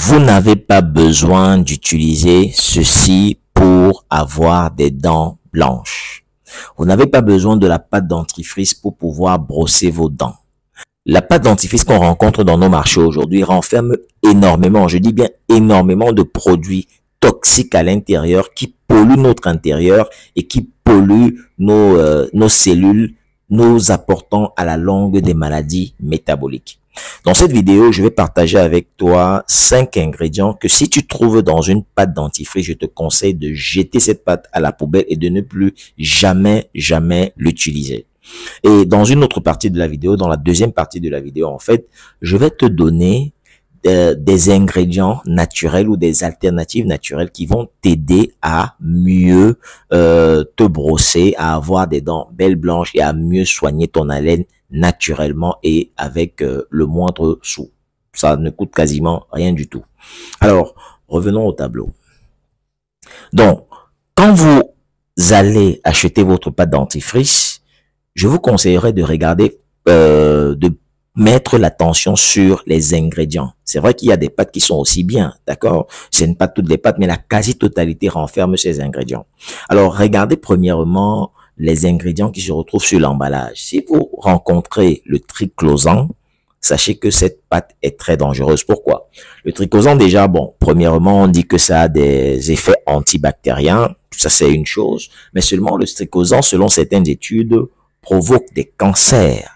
Vous n'avez pas besoin d'utiliser ceci pour avoir des dents blanches. Vous n'avez pas besoin de la pâte dentifrice pour pouvoir brosser vos dents. La pâte dentifrice qu'on rencontre dans nos marchés aujourd'hui renferme énormément, je dis bien énormément de produits toxiques à l'intérieur qui polluent notre intérieur et qui polluent nos cellules, nous apportant à la longue des maladies métaboliques. Dans cette vidéo, je vais partager avec toi 5 ingrédients que si tu trouves dans une pâte dentifrice, je te conseille de jeter cette pâte à la poubelle et de ne plus jamais l'utiliser. Et dans une autre partie de la vidéo, dans la deuxième partie de la vidéo, en fait, je vais te donner des ingrédients naturels ou des alternatives naturelles qui vont t'aider à mieux te brosser, à avoir des dents belles blanches et à mieux soigner ton haleine naturellement et avec le moindre sou. Ça ne coûte quasiment rien du tout. Alors, revenons au tableau. Donc, quand vous allez acheter votre pâte dentifrice, je vous conseillerais de regarder, de mettre l'attention sur les ingrédients. C'est vrai qu'il y a des pâtes qui sont aussi bien, d'accord? Ce n'est pas toutes les pâtes, mais la quasi-totalité renferme ces ingrédients. Alors, regardez premièrement les ingrédients qui se retrouvent sur l'emballage. Si vous rencontrez le triclosan, sachez que cette pâte est très dangereuse. Pourquoi? Le triclosan, déjà, bon, premièrement, on dit que ça a des effets antibactériens. Ça, c'est une chose. Mais seulement le triclosan, selon certaines études, provoque des cancers,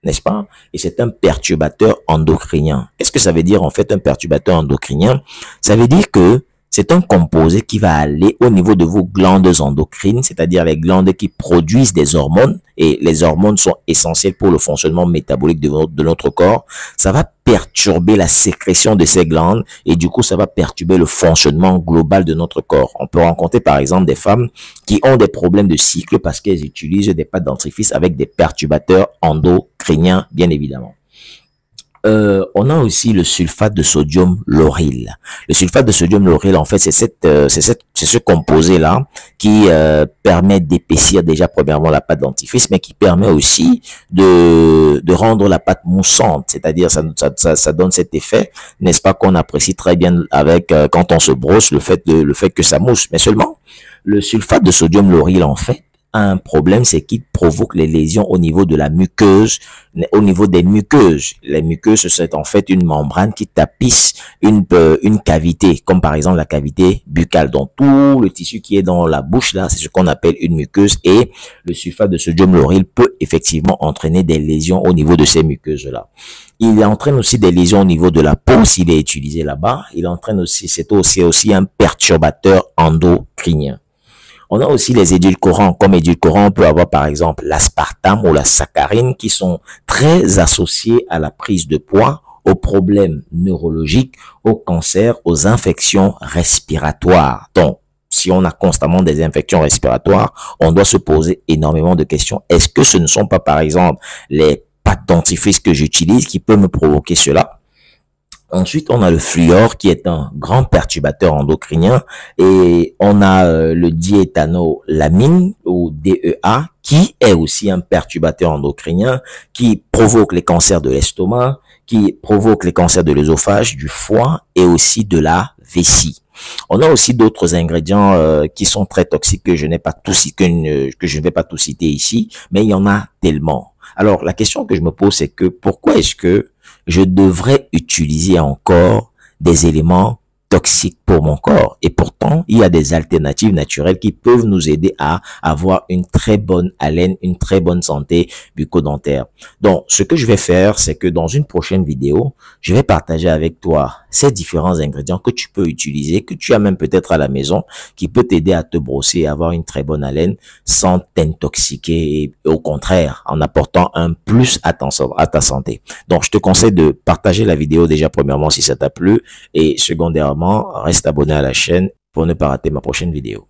n'est-ce pas? Et c'est un perturbateur endocrinien. Qu'est-ce que ça veut dire en fait un perturbateur endocrinien? Ça veut dire que c'est un composé qui va aller au niveau de vos glandes endocrines, c'est-à-dire les glandes qui produisent des hormones, et les hormones sont essentielles pour le fonctionnement métabolique de notre corps. Ça va perturber la sécrétion de ces glandes et du coup, ça va perturber le fonctionnement global de notre corps. On peut rencontrer par exemple des femmes qui ont des problèmes de cycle parce qu'elles utilisent des pâtes dentifrice avec des perturbateurs endocriniens, bien évidemment. On a aussi le sulfate de sodium lauryl. Le sulfate de sodium lauryl, en fait, c'est ce composé-là qui permet d'épaissir déjà premièrement la pâte dentifrice, mais qui permet aussi de rendre la pâte moussante. C'est-à-dire, ça donne cet effet, n'est-ce pas, qu'on apprécie très bien avec quand on se brosse, le fait que ça mousse. Mais seulement, le sulfate de sodium lauryl, en fait, un problème, c'est qu'il provoque les lésions au niveau de la muqueuse, au niveau des muqueuses. Les muqueuses, c'est en fait une membrane qui tapisse une cavité, comme par exemple la cavité buccale. Donc, tout le tissu qui est dans la bouche, là, c'est ce qu'on appelle une muqueuse. Et le sulfate de sodium lauryl peut effectivement entraîner des lésions au niveau de ces muqueuses-là. Il entraîne aussi des lésions au niveau de la peau s'il est utilisé là-bas. Il entraîne aussi, c'est aussi un perturbateur endocrinien. On a aussi les édulcorants. Comme édulcorants, on peut avoir par exemple l'aspartame ou la saccharine qui sont très associés à la prise de poids, aux problèmes neurologiques, au cancer, aux infections respiratoires. Donc, si on a constamment des infections respiratoires, on doit se poser énormément de questions. Est-ce que ce ne sont pas par exemple les pâtes dentifrice que j'utilise qui peuvent me provoquer cela? Ensuite, on a le fluor qui est un grand perturbateur endocrinien et on a le diéthanolamine ou DEA qui est aussi un perturbateur endocrinien qui provoque les cancers de l'estomac, qui provoque les cancers de l'œsophage, du foie et aussi de la vessie. On a aussi d'autres ingrédients qui sont très toxiques que je n'ai pas tout cité, que je ne vais pas tout citer ici, mais il y en a tellement. Alors, la question que je me pose, c'est que pourquoi est-ce que je devrais utiliser encore des éléments toxiques pour mon corps? Et pourtant, il y a des alternatives naturelles qui peuvent nous aider à avoir une très bonne haleine, une très bonne santé bucco-dentaire. Donc, ce que je vais faire, c'est que dans une prochaine vidéo, je vais partager avec toi ces différents ingrédients que tu peux utiliser, que tu as même peut-être à la maison, qui peut t'aider à te brosser et avoir une très bonne haleine sans t'intoxiquer et au contraire, en apportant un plus à ta santé. Donc, je te conseille de partager la vidéo déjà premièrement si ça t'a plu et secondairement, reste abonné à la chaîne pour ne pas rater ma prochaine vidéo.